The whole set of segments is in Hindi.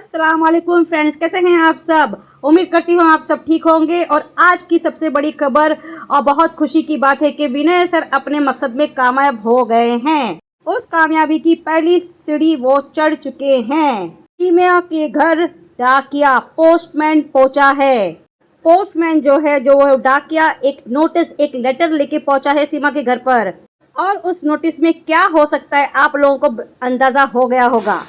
अस्सलाम वालेकुम फ्रेंड्स, कैसे हैं आप सब। उम्मीद करती हूँ आप सब ठीक होंगे। और आज की सबसे बड़ी खबर और बहुत खुशी की बात है कि विनय सर अपने मकसद में कामयाब हो गए हैं। उस कामयाबी की पहली सीढ़ी वो चढ़ चुके हैं। सीमा के घर डाकिया पोस्टमैन पहुंचा है। पोस्टमैन जो है, जो वो डाकिया एक नोटिस, एक लेटर लेके पहुंचा है सीमा के घर पर। और उस नोटिस में क्या हो सकता है आप लोगों को अंदाजा हो गया होगा।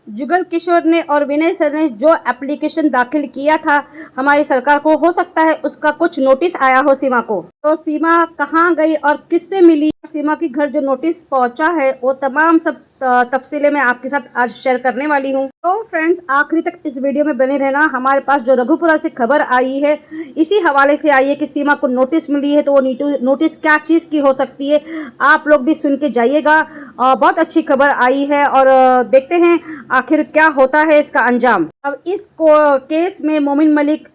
जुगल किशोर ने और विनय सर ने जो एप्लीकेशन दाखिल किया था हमारी सरकार को, हो सकता है उसका कुछ नोटिस आया हो सीमा को। तो सीमा कहाँ गई और किससे मिली, सीमा के घर जो नोटिस पहुंचा है, वो तमाम सब तफसीलें मैं आपके साथ आज शेयर करने वाली हूँ। तो फ्रेंड्स, आखिरी तक इस वीडियो में बने रहना। हमारे पास जो रघुपुरा से खबर आई है, इसी हवाले से आई है कि सीमा को नोटिस मिली है। तो वो नोटिस क्या चीज़ की हो सकती है, आप लोग भी सुन के जाइएगा। बहुत अच्छी खबर आई है और देखते हैं आखिर क्या होता है इसका अंजाम। अब इस केस में मोमिन मलिक,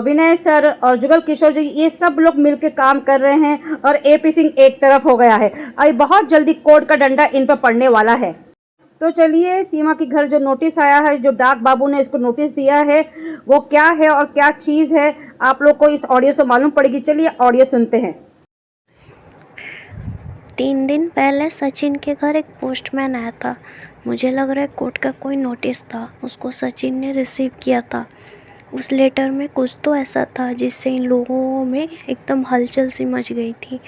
विनय सर और जुगल किशोर जी, ये सब लोग मिलकर काम कर रहे हैं और एपी सिंह एक तरफ हो गया है। अभी बहुत जल्दी कोर्ट का डंडा इन पर पड़ने वाला है। तो चलिए, सीमा के घर जो नोटिस आया है, जो डाक बाबू ने इसको नोटिस दिया है, वो क्या है और क्या चीज़ है, आप लोग को इस ऑडियो से मालूम पड़ेगी। चलिए ऑडियो सुनते हैं। 3 दिन पहले सचिन के घर एक पोस्टमैन आया था। मुझे लग रहा है कोर्ट का कोई नोटिस था, उसको सचिन ने रिसीव किया था। उस लेटर में कुछ तो ऐसा था जिससे इन लोगों में एकदम हलचल सी मच गई थी।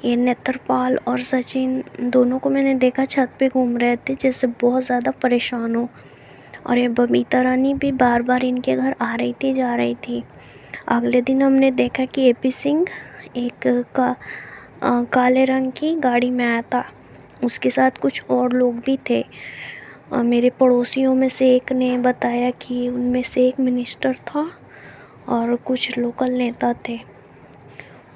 ये नेत्रपाल और सचिन दोनों को मैंने देखा छत पे घूम रहे थे, जैसे बहुत ज़्यादा परेशान हो। और ये बबीता रानी भी बार बार इनके घर आ रही थी, जा रही थी। अगले दिन हमने देखा कि एपी सिंह एक काले रंग की गाड़ी में आया था। उसके साथ कुछ और लोग भी थे। मेरे पड़ोसियों में से एक ने बताया कि उनमें से एक मिनिस्टर था और कुछ लोकल नेता थे।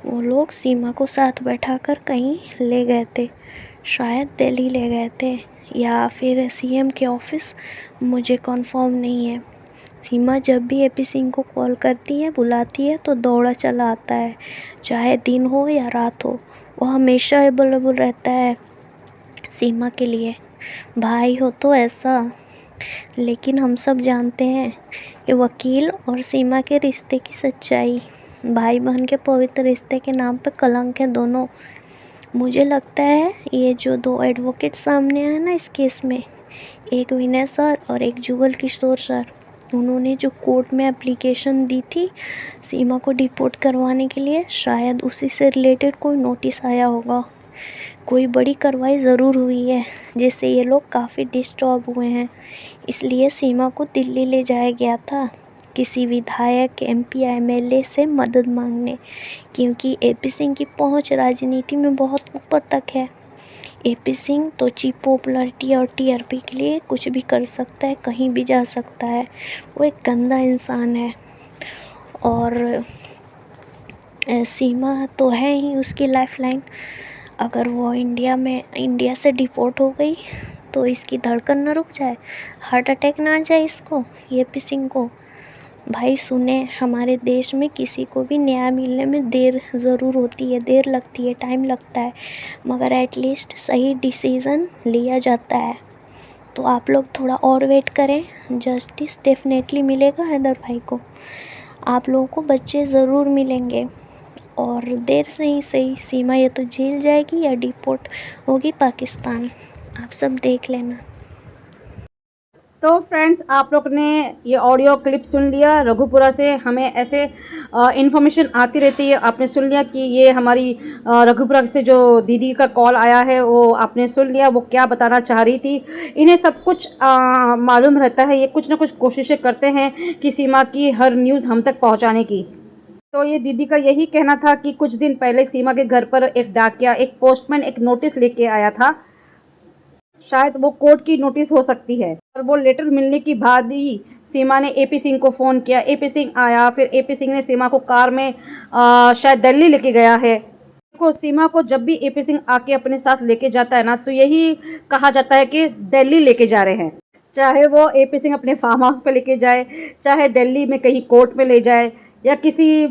वो लोग सीमा को साथ बैठाकर कहीं ले गए थे, शायद दिल्ली ले गए थे या फिर सीएम के ऑफिस, मुझे कंफर्म नहीं है। सीमा जब भी एपी सिंह को कॉल करती है, बुलाती है, तो दौड़ा चला आता है, चाहे दिन हो या रात हो। वो हमेशा अवेलेबल रहता है सीमा के लिए, भाई हो तो ऐसा। लेकिन हम सब जानते हैं कि वकील और सीमा के रिश्ते की सच्चाई, भाई बहन के पवित्र रिश्ते के नाम पे कलंक है दोनों। मुझे लगता है ये जो 2 एडवोकेट सामने आए ना इस केस में, एक विनय सर और एक जुगल किशोर सर, उन्होंने जो कोर्ट में एप्लीकेशन दी थी सीमा को डिपोर्ट करवाने के लिए, शायद उसी से रिलेटेड कोई नोटिस आया होगा। कोई बड़ी कार्रवाई ज़रूर हुई है जिससे ये लोग काफ़ी डिस्टर्ब हुए हैं। इसलिए सीमा को दिल्ली ले जाया गया था किसी विधायक, एमपी या एमएलए से मदद मांगने, क्योंकि एपी सिंह की पहुंच राजनीति में बहुत ऊपर तक है। एपी सिंह तो चीप पॉपुलैरिटी और टीआरपी के लिए कुछ भी कर सकता है, कहीं भी जा सकता है। वो एक गंदा इंसान है और सीमा तो है ही उसकी लाइफलाइन। अगर वो इंडिया से डिपोर्ट हो गई तो इसकी धड़कन न रुक जाए, हार्ट अटैक ना आ जाए इसको, एपी सिंह को। भाई सुने, हमारे देश में किसी को भी न्याय मिलने में देर ज़रूर होती है, देर लगती है, टाइम लगता है, मगर एटलीस्ट सही डिसीज़न लिया जाता है। तो आप लोग थोड़ा और वेट करें, जस्टिस डेफिनेटली मिलेगा हैदर भाई को। आप लोगों को बच्चे ज़रूर मिलेंगे और देर से ही सही सीमा ये तो जेल जाएगी या डिपोर्ट होगी पाकिस्तान, आप सब देख लेना। तो फ्रेंड्स, आप लोग ने ये ऑडियो क्लिप सुन लिया। रघुपुरा से हमें ऐसे इन्फॉर्मेशन आती रहती है। आपने सुन लिया कि ये हमारी रघुपुरा से जो दीदी का कॉल आया है, वो आपने सुन लिया, वो क्या बताना चाह रही थी। इन्हें सब कुछ मालूम रहता है। ये कुछ ना कुछ कोशिशें करते हैं कि सीमा की हर न्यूज़ हम तक पहुंचाने की। तो ये दीदी का यही कहना था कि कुछ दिन पहले सीमा के घर पर एक डाकिया, एक पोस्टमैन एक नोटिस लेके आया था। शायद वो कोर्ट की नोटिस हो सकती है। और वो लेटर मिलने के बाद ही सीमा ने एपी सिंह को फ़ोन किया। एपी सिंह आया, फिर एपी सिंह ने सीमा को कार में शायद दिल्ली लेके गया है। देखो, सीमा को जब भी एपी सिंह आके अपने साथ लेके जाता है ना, तो यही कहा जाता है कि दिल्ली लेके जा रहे हैं। चाहे वो एपी सिंह अपने फार्म हाउस पे लेके जाए, चाहे दिल्ली में कहीं कोर्ट में ले जाए, या किसी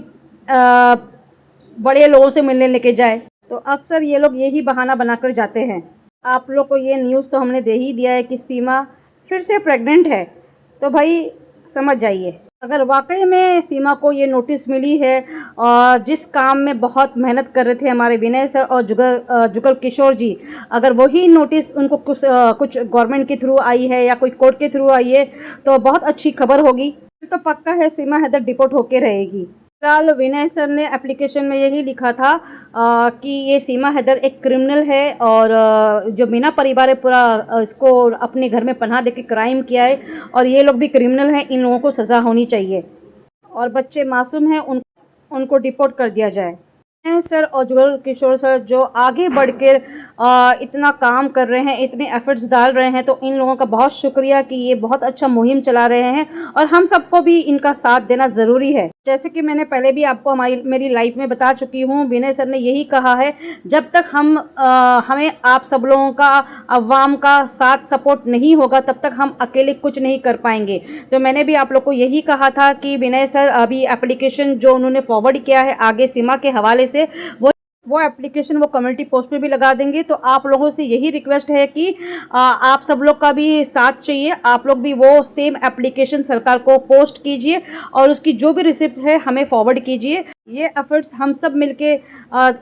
बड़े लोगों से मिलने लेके जाए, तो अक्सर ये लोग यही बहाना बनाकर जाते हैं। आप लोग को ये न्यूज़ तो हमने दे ही दिया है कि सीमा फिर से प्रेग्नेंट है। तो भाई समझ जाइए, अगर वाकई में सीमा को ये नोटिस मिली है और जिस काम में बहुत मेहनत कर रहे थे हमारे विनय सर और जुगल किशोर जी, अगर वही नोटिस उनको कुछ गवर्नमेंट के थ्रू आई है या कोई कोर्ट के थ्रू आई है तो बहुत अच्छी खबर होगी। तो पक्का है सीमा हैदर डिपोर्ट होके रहेगी। फिलहाल विनय सर ने एप्लीकेशन में यही लिखा था कि ये सीमा हैदर एक क्रिमिनल है और जो मीना परिवार है पूरा इसको अपने घर में पनाह देके क्राइम किया है और ये लोग भी क्रिमिनल हैं, इन लोगों को सज़ा होनी चाहिए और बच्चे मासूम हैं, उनको डिपोर्ट कर दिया जाए। सर और जुगल किशोर सर जो आगे बढ़कर इतना काम कर रहे हैं, इतने एफर्ट्स डाल रहे हैं, तो इन लोगों का बहुत शुक्रिया कि ये बहुत अच्छा मुहिम चला रहे हैं और हम सबको भी इनका साथ देना ज़रूरी है। जैसे कि मैंने पहले भी आपको मेरी लाइफ में बता चुकी हूँ, विनय सर ने यही कहा है, जब तक हमें आप सब लोगों का, अवाम का साथ सपोर्ट नहीं होगा तब तक हम अकेले कुछ नहीं कर पाएंगे। तो मैंने भी आप लोग को यही कहा था कि विनय सर अभी एप्लीकेशन जो उन्होंने फॉरवर्ड किया है आगे सीमा के हवाले से वो एप्लीकेशन वो कम्युनिटी पोस्ट में भी लगा देंगे। तो आप लोगों से यही रिक्वेस्ट है कि आप सब लोग का भी साथ चाहिए, आप लोग भी वो सेम एप्लीकेशन सरकार को पोस्ट कीजिए और उसकी जो भी रिसिप्ट है हमें फॉरवर्ड कीजिए। ये एफर्ट्स हम सब मिलके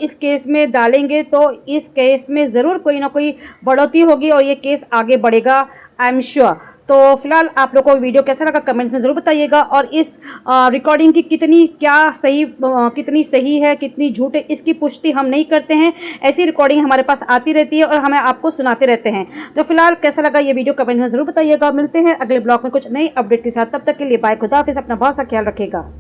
इस केस में डालेंगे तो इस केस में ज़रूर कोई ना कोई बढ़ोतरी होगी और ये केस आगे बढ़ेगा, आई एम श्योर। तो फिलहाल आप लोगों को वीडियो कैसा लगा कमेंट्स में ज़रूर बताइएगा और इस रिकॉर्डिंग की कितनी सही है कितनी झूठ है इसकी पुष्टि हम नहीं करते हैं, ऐसी रिकॉर्डिंग हमारे पास आती रहती है और हमें आपको सुनाते रहते हैं। तो फिलहाल कैसा लगा ये वीडियो कमेंट में ज़रूर बताइएगा। मिलते हैं अगले ब्लॉग में कुछ नई अपडेट के साथ, तब तक के लिए बाय, खुदा हाफिज़, अपना बहुत सा ख्याल रखिएगा।